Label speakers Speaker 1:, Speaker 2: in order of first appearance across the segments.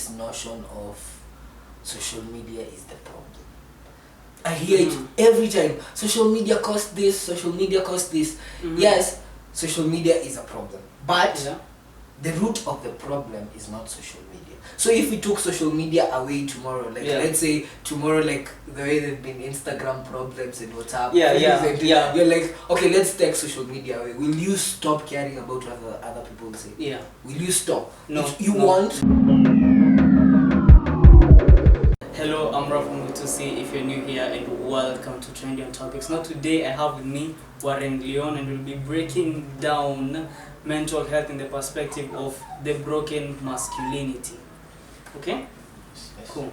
Speaker 1: this notion of social media is the problem. I hear it every time. Social media caused this, social media caused this. Yes, social media is a problem. But the root of the problem is not social media. So if we took social media away tomorrow, like let's say tomorrow, like the way there've been Instagram problems and WhatsApp, you're like, okay, let's take social media away. Will you stop caring about what other people say?
Speaker 2: Yeah.
Speaker 1: Will you stop?
Speaker 2: No.
Speaker 1: If you want.
Speaker 2: Hello, I'm Rafa to see if you're new here, and welcome to TrendyOnTopics. Now today I have with me Warren Leon, and we'll be breaking down mental health in the perspective of the broken masculinity. Okay?
Speaker 1: Yes.
Speaker 2: Cool.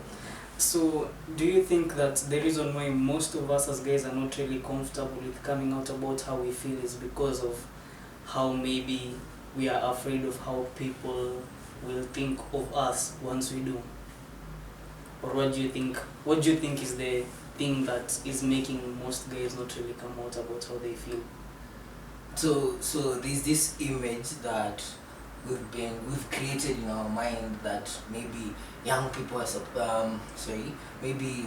Speaker 2: So, do you think that the reason why most of us as guys are not really comfortable with coming out about how we feel is because of how maybe we are afraid of how people will think of us once we do? Or what do you think? What do you think is the thing that is making most guys not really come out about how they feel?
Speaker 1: So there's this image that we've created in our mind that maybe young people are maybe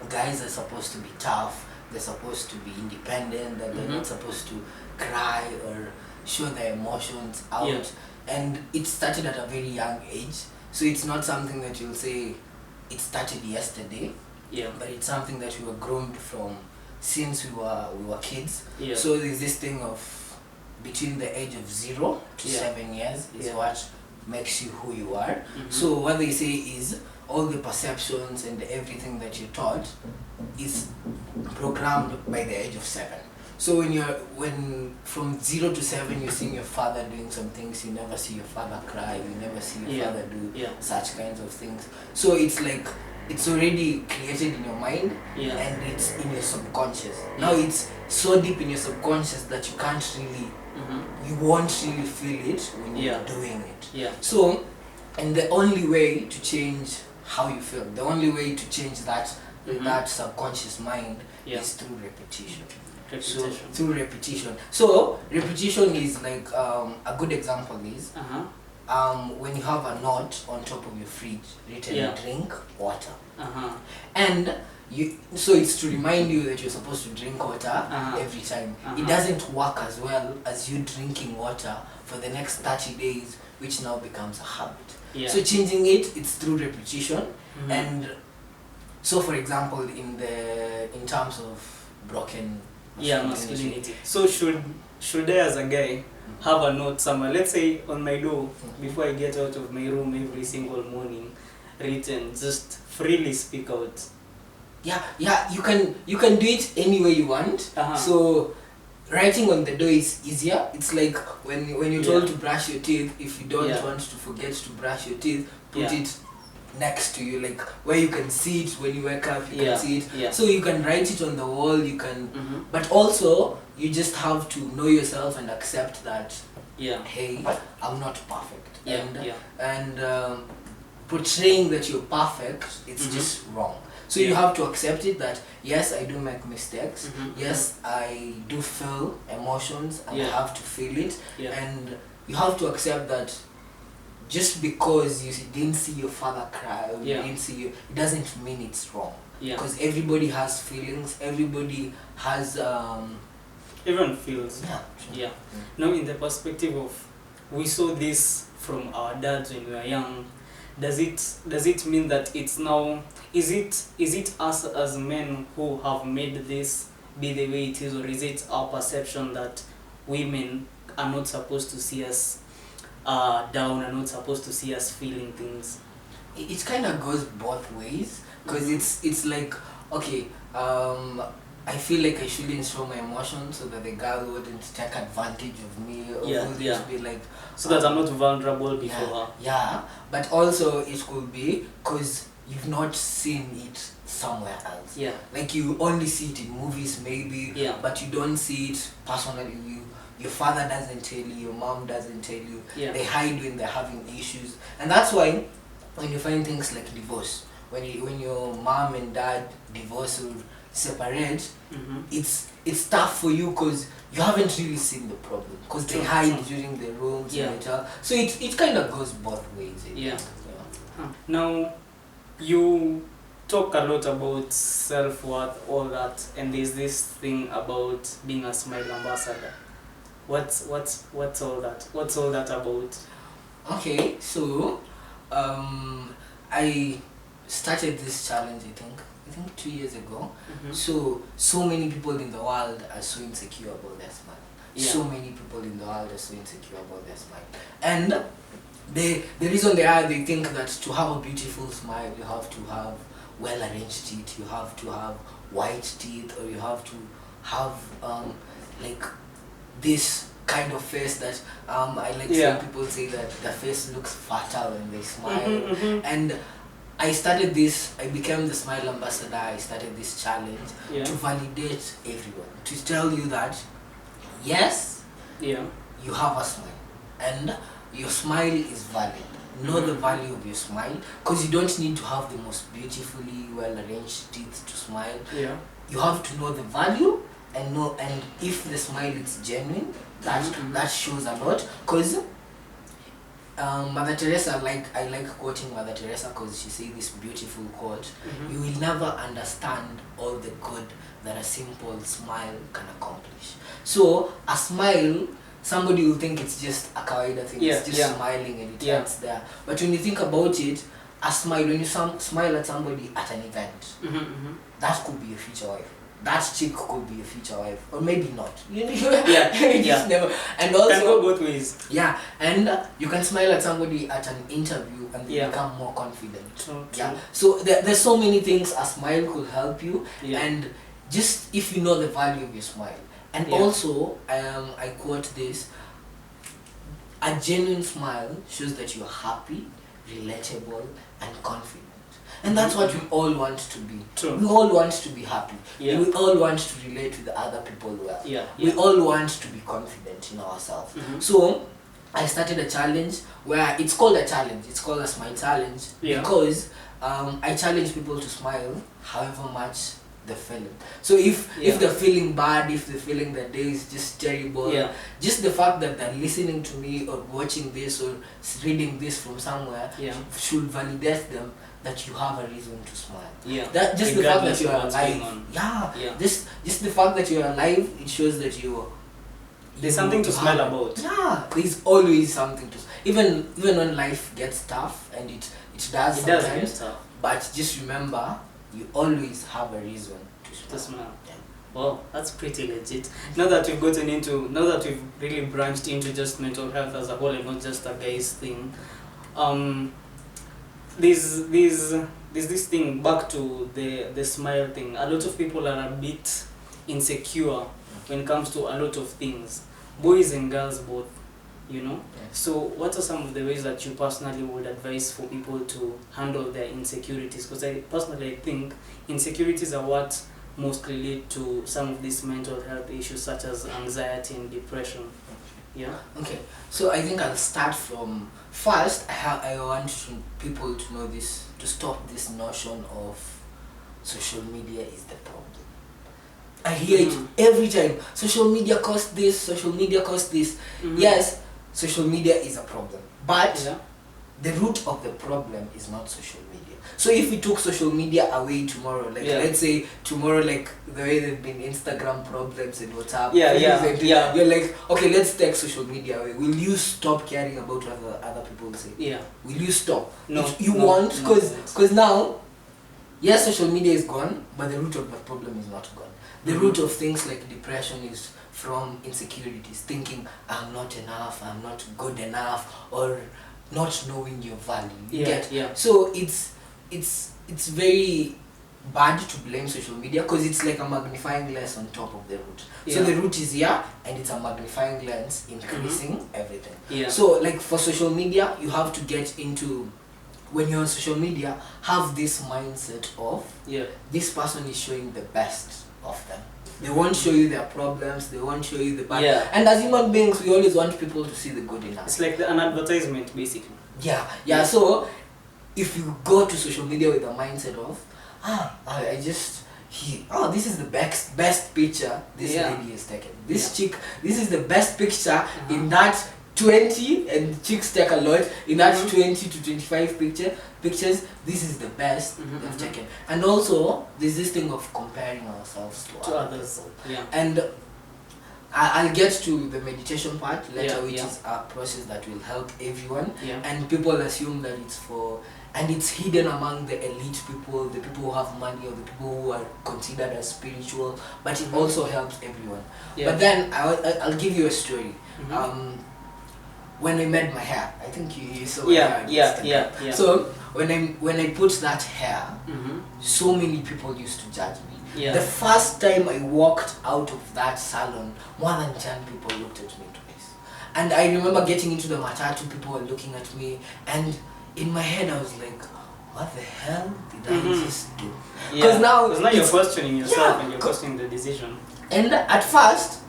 Speaker 1: guys are supposed to be tough, they're supposed to be independent, that they're not supposed to cry or show their emotions out. And it started at a very young age, so it's not something that you'll say it started yesterday, but it's something that we were groomed from since we were kids. So there's this thing of between the age of 0 to 7 years is what makes you who you are. So what they say is all the perceptions and everything that you're taught is programmed by the age of 7. So when from 0 to 7 you're seeing your father doing some things, you never see your father cry, you never see your father do such kinds of things. So it's like it's already created in your mind and it's in your subconscious. Now it's so deep in your subconscious that you can't really, you won't really feel it when you're doing it. So, and the only way to change how you feel, the only way to change that that subconscious mind is through repetition. So through repetition. So repetition is like a good example is when you have a note on top of your fridge written drink water. And so it's to remind you that you're supposed to drink water every time. It doesn't work as well as you drinking water for the next 30 days, which now becomes a habit. So changing it's through repetition. And so for example in terms of broken
Speaker 2: masculinity. So should I as a guy have a note somewhere, let's say on my door, before I get out of my room every single morning, written, just freely speak out?
Speaker 1: You can do it any way you want. So writing on the door is easier. It's like when you're told to brush your teeth, if you don't want to forget to brush your teeth, put it next to you, like where you can see it when you wake up, you can see it. So you can write it on the wall, you can but also you just have to know yourself and accept that hey, I'm not perfect. And portraying that you're perfect, it's just wrong. So you have to accept it that yes, I do make mistakes, yes, I do feel emotions and I have to feel it, and you have to accept that just because you didn't see your father cry or you didn't see you, it doesn't mean it's wrong. Because everybody has feelings, everybody has
Speaker 2: everyone feels. Now in the perspective of, we saw this from our dads when we were young, does it mean that it's now, is it us as men who have made this be the way it is, or is it our perception that women are not supposed to see us down, are not supposed to see us feeling things?
Speaker 1: It kind of goes both ways, because it's like, okay, I feel like I shouldn't show my emotions so that the girl wouldn't take advantage of me, or wouldn't be like,
Speaker 2: so that I'm not vulnerable before her.
Speaker 1: But also it could be because you've not seen it somewhere else. Like you only see it in movies maybe, but you don't see it personally. Your father doesn't tell you, your mom doesn't tell you. They hide when they're having issues. And that's why when you find things like divorce, when your mom and dad divorce or separate, it's tough for you because you haven't really seen the problem, because they hide during the rooms and all. So it kind of goes both ways.
Speaker 2: Now, you talk a lot about self-worth, all that, and there's this thing about being a smile ambassador. What's all that? What's all that about?
Speaker 1: Okay, so I started this challenge. I think 2 years ago. So many people in the world are so insecure about their smile.
Speaker 2: Yeah.
Speaker 1: So many people in the world are so insecure about their smile, and the reason they think that to have a beautiful smile you have to have well arranged teeth, you have to have white teeth, or you have to have like this kind of face that I like
Speaker 2: Yeah.
Speaker 1: seeing people say that their face looks fatter when they smile. And I started this, I became the smile ambassador. I started this challenge
Speaker 2: Yeah.
Speaker 1: to validate everyone, to tell you that yes,
Speaker 2: Yeah.
Speaker 1: you have a smile and your smile is valid. Know the value of your smile, because you don't need to have the most beautifully well arranged teeth to smile.
Speaker 2: Yeah.
Speaker 1: You have to know the value and know, and if the smile is genuine, that shows a lot. Because Mother Teresa, I like quoting Mother Teresa because she said this beautiful quote: "You will never understand all the good that a simple smile can accomplish." So a smile, somebody will think it's just a kawaida thing,
Speaker 2: Yeah,
Speaker 1: it's just
Speaker 2: yeah.
Speaker 1: smiling and it
Speaker 2: Yeah.
Speaker 1: ends there. But when you think about it, a smile, when you smile at somebody at an event, that could be a future wife. That chick could be a future wife, or maybe not.
Speaker 2: Yeah,
Speaker 1: You just never. And also,
Speaker 2: can go both ways.
Speaker 1: yeah, and you can smile at somebody at an interview and they
Speaker 2: Yeah.
Speaker 1: become more confident.
Speaker 2: True.
Speaker 1: Yeah. So there's so many things a smile could help you,
Speaker 2: Yeah.
Speaker 1: and just if you know the value of your smile. And
Speaker 2: Yeah.
Speaker 1: also, I quote this: a genuine smile shows that you're happy, relatable, and confident. And that's what we all want to be.
Speaker 2: True.
Speaker 1: We all want to be happy.
Speaker 2: Yeah.
Speaker 1: We all want to relate with other people well.
Speaker 2: Yeah.
Speaker 1: We all want to be confident in ourselves. So I started a challenge where it's called a challenge. It's called a smile challenge.
Speaker 2: Yeah.
Speaker 1: Because I challenge people to smile however much they're feeling. So if they're feeling bad, if they're feeling that day is just terrible,
Speaker 2: Yeah.
Speaker 1: just the fact that they're listening to me or watching this or reading this from somewhere
Speaker 2: Yeah.
Speaker 1: should validate them that you have a reason to smile.
Speaker 2: Yeah.
Speaker 1: That just the fact that
Speaker 2: Regardless
Speaker 1: you're
Speaker 2: of what's going
Speaker 1: alive.
Speaker 2: on.
Speaker 1: Yeah.
Speaker 2: Yeah.
Speaker 1: Just the fact that you're alive, it shows that
Speaker 2: There's something to smile about.
Speaker 1: Yeah, there's always something to. Even when life gets tough, and it does
Speaker 2: It does
Speaker 1: sometimes.
Speaker 2: get tough.
Speaker 1: But just remember, you always have a reason to smile.
Speaker 2: To smile.
Speaker 1: Yeah.
Speaker 2: Wow, that's pretty legit. Now that we've really branched into just mental health as a whole and not just a guy's thing, there's this thing, back to the smile thing. A lot of people are a bit insecure when it comes to a lot of things, boys and girls both, you know.
Speaker 1: Yeah.
Speaker 2: So what are some of the ways that you personally would advise for people to handle their insecurities? Because I personally think insecurities are what most relate to some of these mental health issues such as anxiety and depression. Yeah.
Speaker 1: Okay, so I think I'll start from first. I want people to know this, to stop this notion of social media is the problem. I hear it every time. Social media caused this. Social media caused this. Yes, social media is a problem, but
Speaker 2: Yeah.
Speaker 1: the root of the problem is not social media. So if we took social media away tomorrow, like
Speaker 2: Yeah.
Speaker 1: let's say tomorrow, like the way there've been Instagram problems and WhatsApp,
Speaker 2: Yeah,
Speaker 1: you're like, okay, let's take social media away. Will you stop caring about what other people say?
Speaker 2: Yeah.
Speaker 1: Will you stop?
Speaker 2: No,
Speaker 1: If you
Speaker 2: no,
Speaker 1: want,
Speaker 2: no,
Speaker 1: because now, yes, social media is gone, but the root of the problem is not gone. The root of things like depression is from insecurities, thinking I'm not enough, I'm not good enough, or not knowing your value. You get?
Speaker 2: Yeah.
Speaker 1: So it's very bad to blame social media, because it's like a magnifying lens on top of the root. So
Speaker 2: Yeah.
Speaker 1: the root is here, and it's a magnifying lens increasing everything.
Speaker 2: Yeah.
Speaker 1: So like for social media, you have to get into, when you're on social media, have this mindset of
Speaker 2: Yeah.
Speaker 1: this person is showing the best of them. They won't show you their problems, they won't show you the bad.
Speaker 2: Yeah.
Speaker 1: And as human beings, we always want people to see the good in us.
Speaker 2: It's like an advertisement, basically.
Speaker 1: Yeah. So if you go to social media with the mindset of, this is the best picture this
Speaker 2: Yeah.
Speaker 1: lady has taken. This chick, this is the best picture in that 20 and chicks take a lot. In that 20 to 25 pictures, this is the best they've taken. And also, there's this thing of comparing ourselves to others.
Speaker 2: Yeah.
Speaker 1: And I'll get to the meditation part later, which
Speaker 2: yeah.
Speaker 1: is a process that will help everyone.
Speaker 2: Yeah.
Speaker 1: And people assume that it's for, and it's hidden among the elite people, the people who have money, or the people who are considered as spiritual, but it also helps everyone.
Speaker 2: Yeah.
Speaker 1: But then I'll give you a story. When I made my hair, I think you saw my hair.
Speaker 2: Yeah.
Speaker 1: So when I put that hair, so many people used to judge me.
Speaker 2: Yeah.
Speaker 1: The first time I walked out of that salon, more than 10 people looked at me twice. And I remember getting into the matatu, people were looking at me, and in my head I was like, what the hell did I just do?
Speaker 2: Because
Speaker 1: now
Speaker 2: you're questioning yourself and you're questioning the decision.
Speaker 1: And at first,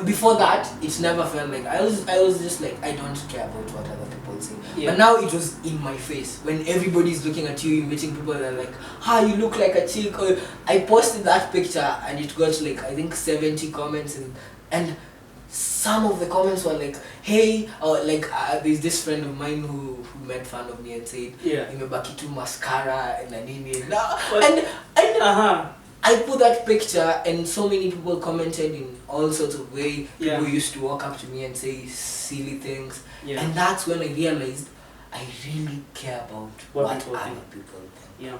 Speaker 1: before that, it never felt like I was just like, I don't care about what other people say.
Speaker 2: Yeah.
Speaker 1: But now it was in my face. When everybody's looking at you, you're meeting people that are like, you look like a chick. Or I posted that picture and it got like, I think 70 comments, and some of the comments were like, hey, or like there's this friend of mine who made fun of me and said, imebaki tu mascara and nini. And I put that picture and so many people commented in all sorts of ways. People used to walk up to me and say silly things. Yeah. And that's when I realized I really care about what other people think.
Speaker 2: Yeah.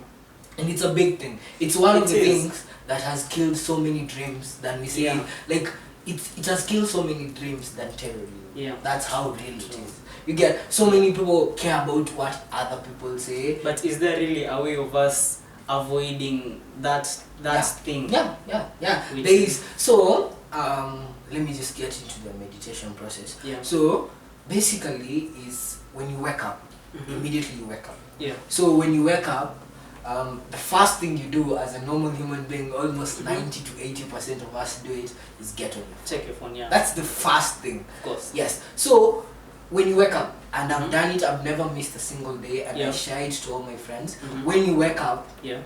Speaker 1: And it's a big thing. It's one of the things that has killed so many dreams than we say.
Speaker 2: Yeah.
Speaker 1: Like, it has killed so many dreams than terrorism.
Speaker 2: Yeah.
Speaker 1: That's how real it is. You get, so many people care about what other people say.
Speaker 2: But is there really a way of us avoiding that thing?
Speaker 1: Yeah. There is. So let me just get into the meditation process.
Speaker 2: Yeah.
Speaker 1: So basically is when you wake up, immediately you wake up.
Speaker 2: Yeah.
Speaker 1: So when you wake up, the first thing you do as a normal human being, almost 90 to 80% of us do it, is get on your phone.
Speaker 2: Check your phone, yeah.
Speaker 1: That's the first thing.
Speaker 2: Of course.
Speaker 1: Yes. So when you wake up, and I've done it, I've never missed a single day, and I share it to all my friends. When you wake up, you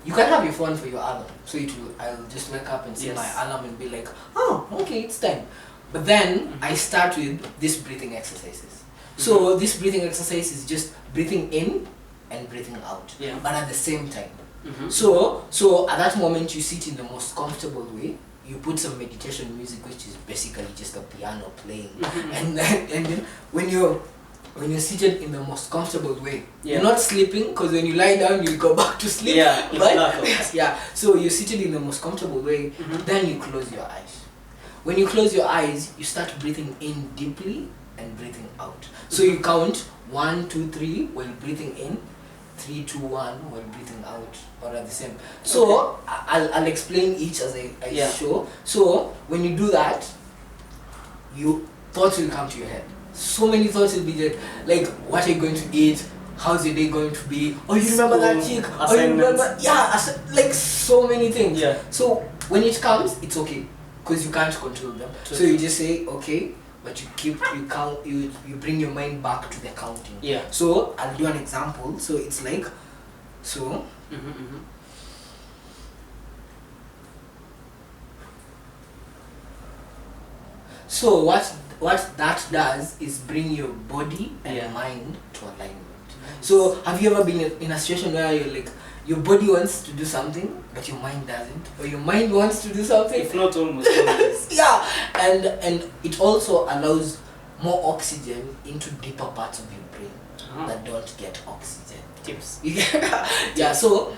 Speaker 1: can have your phone for your alarm. So I'll just wake up and see my alarm and be like, oh, okay, it's time. But then I start with these breathing exercises. So this breathing exercise is just breathing in and breathing out, but at the same time. So at that moment you sit in the most comfortable way. You put some meditation music, which is basically just a piano playing, and then when you're seated in the most comfortable way, you're not sleeping, because when you lie down you go back to sleep. So you're seated in the most comfortable way. Then you close your eyes. When you close your eyes, you start breathing in deeply and breathing out. So you count 1, 2, 3 while breathing in, 3, 2, 1 while breathing out, or at the same. So I'll explain each as I show. So when you do that, thoughts will come to your head. So many thoughts will be like what are you going to eat? How's your day going to be? Oh, you remember that chick? Oh, you remember? Like so many things. Yeah. So when it comes, it's okay, because you can't control them. So you just say okay, but you count. You bring your mind back to the counting. Yeah. So I'll do an example. So it's like, so. So what that does is bring your body and mind to alignment. So have you ever been in a situation where you're like, your body wants to do something but your mind doesn't, or your mind wants to do something?
Speaker 2: If not almost always.
Speaker 1: Yeah, and it also allows more oxygen into deeper parts of your brain that don't get oxygen.
Speaker 2: Tips.
Speaker 1: Yeah, so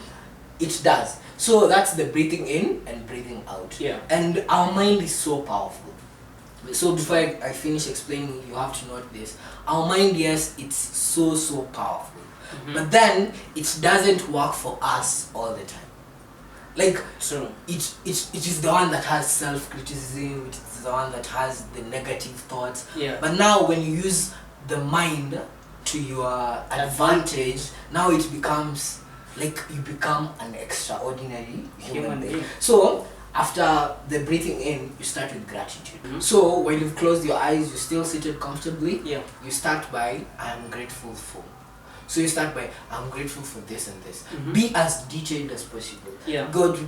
Speaker 1: it does. So that's the breathing in and breathing out. Yeah. And our mind is so powerful. So before I finish explaining, you have to note this. Our mind, yes, it's so powerful. But then it doesn't work for us all the time. Like, it is the one that has self-criticism, it is the one that has the negative thoughts. Yeah. But now when you use the mind to your advantage, now it becomes like you become an extraordinary human being. So after the breathing in, you start with gratitude. So when you've closed your eyes, you're still seated comfortably. Yeah. You start by, I am grateful for. So you start by, I'm grateful for this and this. Be as detailed as possible. Yeah. God,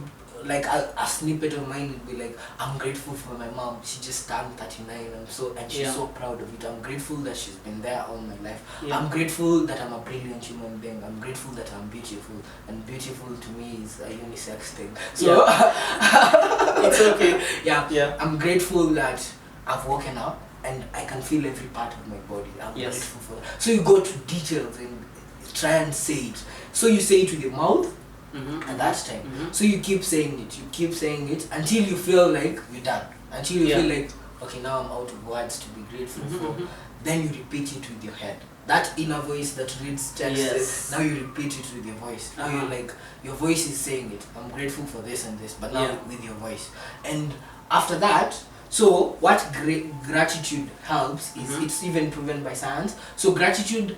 Speaker 1: like a snippet of mine would be like, I'm grateful for my mom. She just turned 39 and she's so proud of it. I'm grateful that she's been there all my life. I'm grateful that I'm a brilliant human being. I'm grateful that I'm beautiful, and beautiful to me is a unisex thing. So
Speaker 2: it's okay.
Speaker 1: I'm grateful that I've woken up and I can feel every part of my body. I'm grateful for that. So you go to details and try and say it. So you say it with your mouth at that time. So you keep saying it until you feel like you're done. Until you feel like, okay, now I'm out of words to be grateful for. Then you repeat it with your head. That inner voice that reads text, now you repeat it with your voice. Now you're like, your voice is saying it. I'm grateful for this and this, but now with your voice. And after that, so what gratitude helps is, it's even proven by science. So gratitude,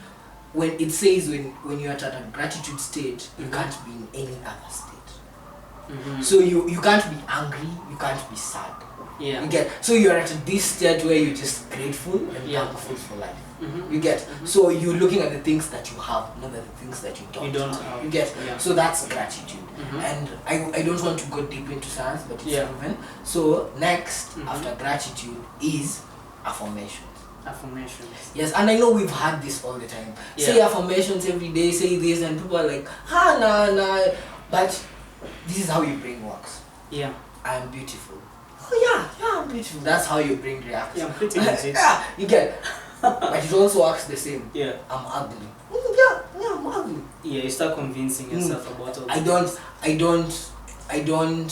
Speaker 1: when it says when you're at a gratitude state, you can't be in any other state. So you can't be angry, you can't be sad. You get, so you're at this state where you're just grateful and thankful for life. You get, so you're looking at the things that you have, not at the things that you don't have. You get, so that's gratitude. And I don't want to go deep into science, but it's proven. So next after gratitude is affirmation.
Speaker 2: Affirmations.
Speaker 1: Yes, and I know we've had this all the time. Say affirmations every day, say this, and people are like, nah. But this is how your brain works. I am beautiful. Oh yeah, I'm beautiful. That's how your brain reacts.
Speaker 2: Yeah, I'm pretty legit.
Speaker 1: You get. But it also works the same. I'm ugly. I'm ugly.
Speaker 2: You start convincing yourself about all
Speaker 1: I don't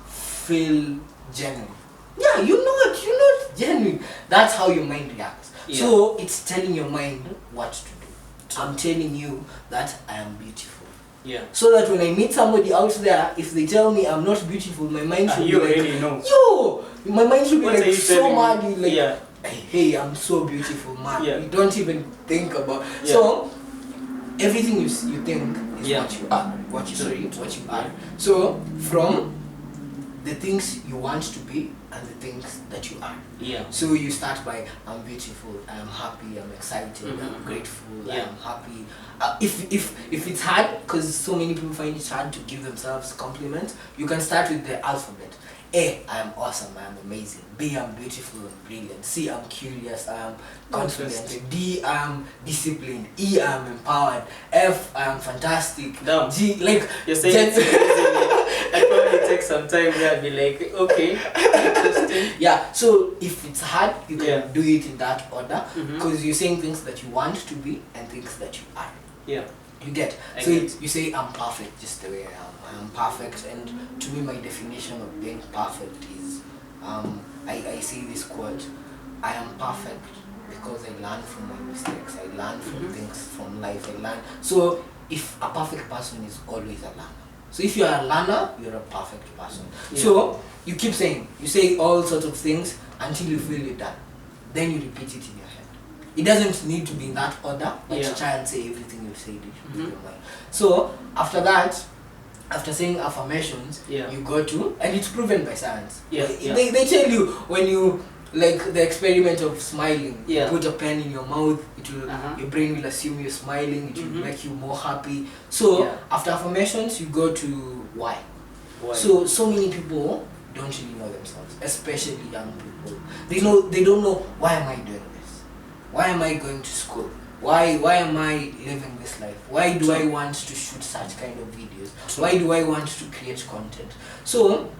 Speaker 1: feel genuine. You're not genuine. That's how your mind reacts. So it's telling your mind what to do. I'm telling you that I am beautiful. So that when I meet somebody out there, if they tell me I'm not beautiful, my mind should be like, yo, my mind should be like so mad. Like, hey, I'm so beautiful, man. You don't even think about. So everything you think is what you are. What you are. So from the things you want to be and the things that you are. So you start by, I'm beautiful, I'm happy, I'm excited, I'm grateful, I'm happy. If it's hard, because so many people find it hard to give themselves compliments, you can start with the alphabet. A, I am awesome, I am amazing. B, I'm beautiful and brilliant. C, I'm curious, I am confident. D, I am disciplined. E, I am empowered. F, I am fantastic. G, like,
Speaker 2: you're saying I probably take some time there and be like, okay, interesting.
Speaker 1: So if it's hard, you can do it in that order, because you're saying things that you want to be and things that you are. You get. You say I'm perfect just the way I am. I am perfect, and to me my definition of being perfect is, I say this quote, I am perfect because I learn from my mistakes. I learn from things from life. So if a perfect person is always a learner. So if you are a learner, you're a perfect person. So you keep saying, you say all sorts of things until you feel you're done. Then you repeat it in your head. It doesn't need to be in that order, but try and say everything you've said in your mind. So after that, after saying affirmations, you go to, and it's proven by science. They tell you when you, like the experiment of smiling, you put a pen in your mouth, it will, your brain will assume you're smiling, it will make you more happy. So after affirmations, you go to why. So many people don't really know themselves, especially young people. They don't know, why am I doing this? Why am I going to school? Why am I living this life? Why do I want to shoot such kind of videos? Why do I want to create content? So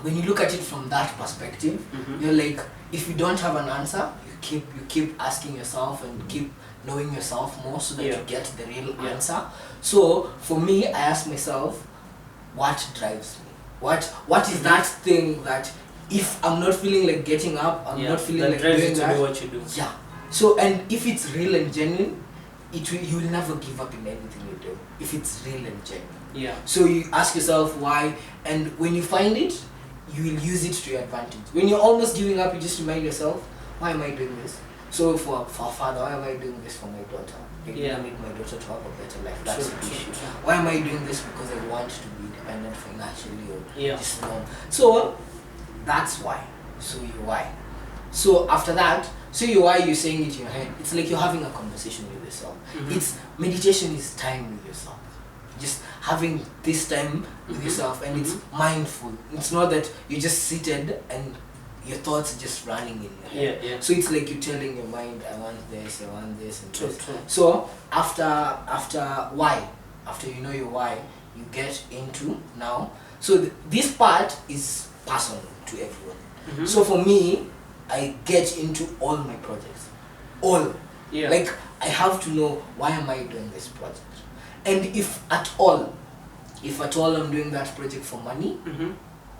Speaker 1: when you look at it from that perspective, you're like, if you don't have an answer, you keep asking yourself and keep knowing yourself more so that you get the real answer. So for me, I ask myself, what drives me? What is that thing that if I'm not feeling like getting up, I'm not feeling like doing that,
Speaker 2: do what you do.
Speaker 1: So, and if it's real and genuine, you will never give up in anything you do. If it's real and genuine. So you ask yourself why, and when you find it, you will use it to your advantage. When you're almost giving up, you just remind yourself, why am I doing this? So for a father, why am I doing this for my daughter? I need my daughter to have a better life. That's the issue. Why am I doing this? Because I want to be independent financially or just norm. So that's why. So you why. So after that, so you why you're saying it in your head. It's like you're having a conversation with yourself. It's meditation is time with yourself. just having this time with yourself, and it's mindful. It's not that you just seated and your thoughts are just running in your head.
Speaker 2: Yeah.
Speaker 1: So it's like you're telling your mind, I want this, and this.
Speaker 2: True.
Speaker 1: So after why, after you know your why, you get into now. So this part is personal to everyone. So for me, I get into all my projects. All.
Speaker 2: Yeah.
Speaker 1: Like, I have to know, why am I doing this project? And if at all I'm doing that project for money,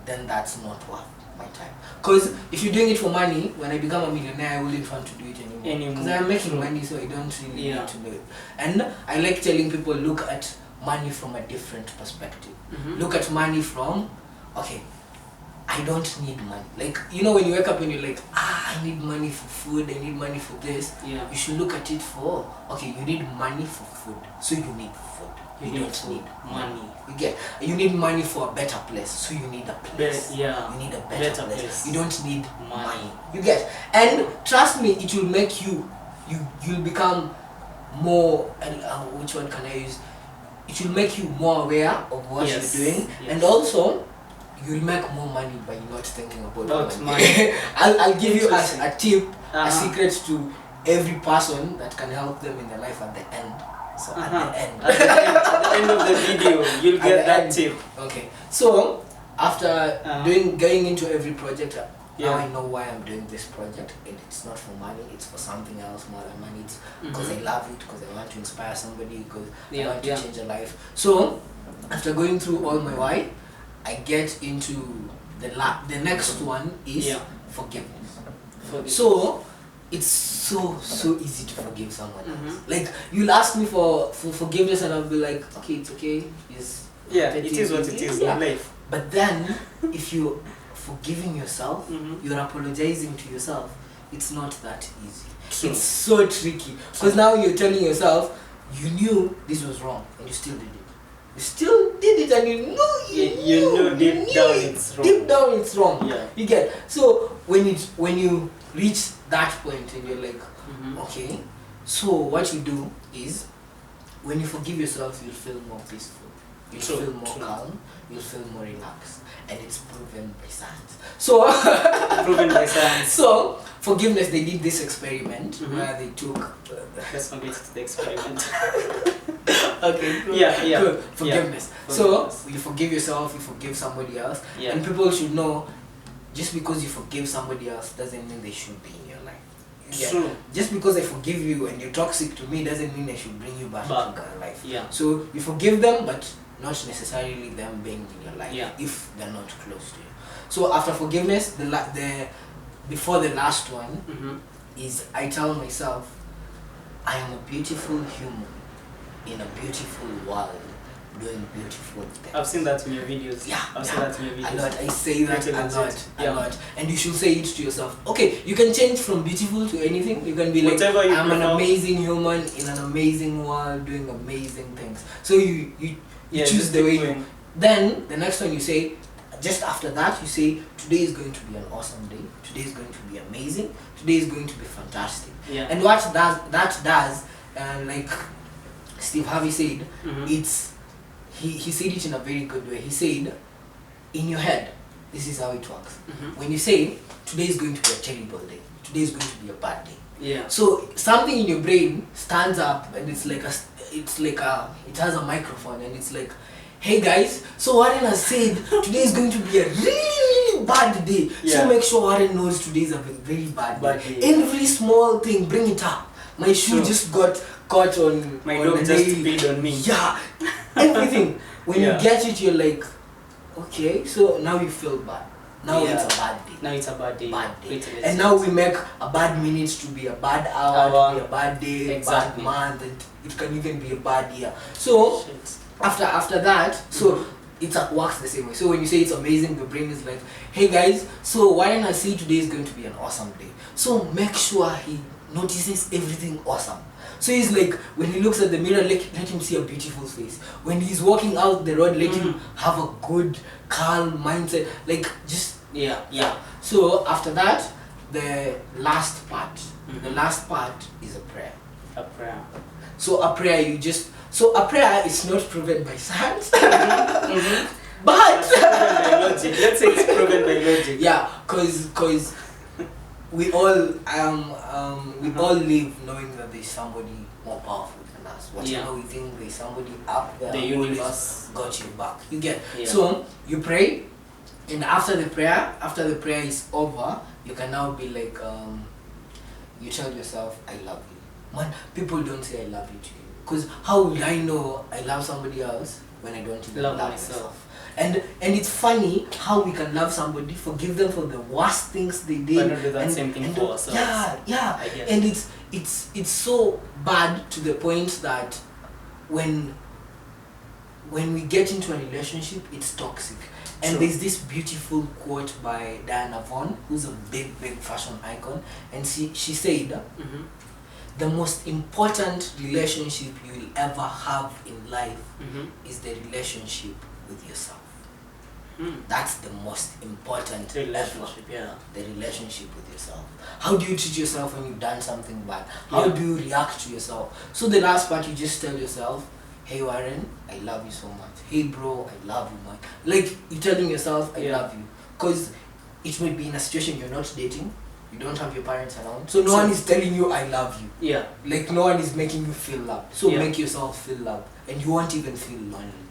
Speaker 1: then that's not worth my time. Because if you're doing it for money, when I become a millionaire, I wouldn't want to do it anymore. Because I'm making money, so I don't really need to do it. And I like telling people, look at money from a different perspective. Look at money from, okay, I don't need money. Like, you know, when you wake up and you're like, I need money for food, I need money for this. You should look at it for, okay, you need money for food, so you need food. You don't need money. You need money for a better place, so you need a place. You need a better place. You don't need money. You get. And trust me, it will make you'll become more, which one can I use? It will make you more aware of what you're doing, and also you'll make more money by not thinking about money. I'll give you a tip, a secret to every person that can help them in their life at the end. So at the end of the video, you'll get that tip. Okay. So after going into every project, now I know why I'm doing this project, and it's not for money, it's for something else more than money. It's because I love it, because I want to inspire somebody, because I want to change a life. So after going through all my why, I get into the next one is forgiveness. So it's so easy to forgive someone else. Like, you'll ask me for forgiveness, and I'll be like, okay, it's okay. It is what it is in life. But then if you forgiving yourself, you're apologizing to yourself, it's not that easy. It's so tricky, because now you're telling yourself, you knew this was wrong and you still did it. You still did it, and you know deep down it's wrong. You get. So when you reach that point and you're like, okay, so what you do is, when you forgive yourself, you'll feel more peaceful, you'll feel more calm, you'll feel more relaxed, and it's proven by science. So So forgiveness, they did this experiment where they took let's not get to the experiment. Okay, cool. Good. Forgiveness. So you forgive yourself, you forgive somebody else, and people should know, just because you forgive somebody else doesn't mean they should be in your life. True. Just because I forgive you and you're toxic to me doesn't mean I should bring you back into my life. So you forgive them, but not necessarily them being in your life if they're not close to you. So after forgiveness, before the last one is, I tell myself, I am a beautiful human in a beautiful world, doing beautiful things. I've seen that in your videos. I've seen that in your videos. A lot. I say that a lot. And you should say it to yourself. Okay, you can change from beautiful to anything. You can be like, I'm an amazing human in an amazing world, doing amazing things. So you choose the way you. Then the next one you say, just after that, you say, today is going to be an awesome day. Today is going to be amazing. Today is going to be fantastic. And what that does, like Steve Harvey said, it's he said it in a very good way. He said, in your head, this is how it works. When you say, today is going to be a terrible day, today is going to be a bad day. So something in your brain stands up, and it has a microphone, and it's like, hey guys, so Warren has said today is going to be a really bad day. So make sure Warren knows today is a very bad day. Every small thing, bring it up. My shoe just got caught on my dog just peed on me. Everything. When you get it, you're like, okay, so now you feel bad. Now it's a bad day. Now it's a bad day. And now we make a bad minute to be a bad hour, to be a bad day, bad month, and it can even be a bad year. So after that, so it works the same way. So when you say it's amazing, the brain is like, hey guys, so Warren has said today is going to be an awesome day. So make sure he notices everything awesome. So he's like, when he looks at the mirror, let him see a beautiful face. When he's walking out the road, let him have a good, calm mindset. Like, just, So after that, the last part is a prayer. So a prayer, you just So a prayer is not proven by science,
Speaker 2: Mm-hmm.
Speaker 1: but
Speaker 2: It's proven by logic. Let's say it's proven by logic.
Speaker 1: yeah, cause we all we all live knowing that there's somebody more powerful than us. Whatever we think, there's somebody up there
Speaker 2: The
Speaker 1: who always
Speaker 2: universe.
Speaker 1: got your back. You get.
Speaker 2: Yeah.
Speaker 1: So you pray, and after the prayer is over, you can now be like you tell yourself, I love you. Man, people don't say I love you to you. Because how will I know I love somebody else when I don't even
Speaker 2: Love
Speaker 1: love
Speaker 2: myself.
Speaker 1: myself? And it's funny how we can love somebody, forgive them for the worst things they did.
Speaker 2: But not do that
Speaker 1: and,
Speaker 2: same thing
Speaker 1: and
Speaker 2: for
Speaker 1: do-
Speaker 2: ourselves.
Speaker 1: Yeah.
Speaker 2: I guess.
Speaker 1: And it's so bad to the point that when we get into a relationship, it's toxic. And
Speaker 2: True.
Speaker 1: there's this beautiful quote by Diana Vaughan, who's a big fashion icon, and she said,
Speaker 2: Mm-hmm.
Speaker 1: the most important relationship you will ever have in life
Speaker 2: Mm-hmm.
Speaker 1: is the relationship with yourself.
Speaker 2: Mm.
Speaker 1: That's the most important
Speaker 2: Relationship,
Speaker 1: ever.
Speaker 2: yeah.
Speaker 1: The relationship with yourself. How do you treat yourself when you've done something bad? How
Speaker 2: Yeah.
Speaker 1: do you react to yourself? So the last part, you just tell yourself, hey Warren, I love you so much. Hey bro, I love you, man. Like, you're telling yourself, I
Speaker 2: Yeah.
Speaker 1: love you. Because it might be in a situation you're not dating, you don't have your parents around, so no
Speaker 2: So-
Speaker 1: one is telling you I love you.
Speaker 2: Yeah.
Speaker 1: Like, no one is making you feel love. So
Speaker 2: Yeah.
Speaker 1: make yourself feel love, and you won't even feel lonely.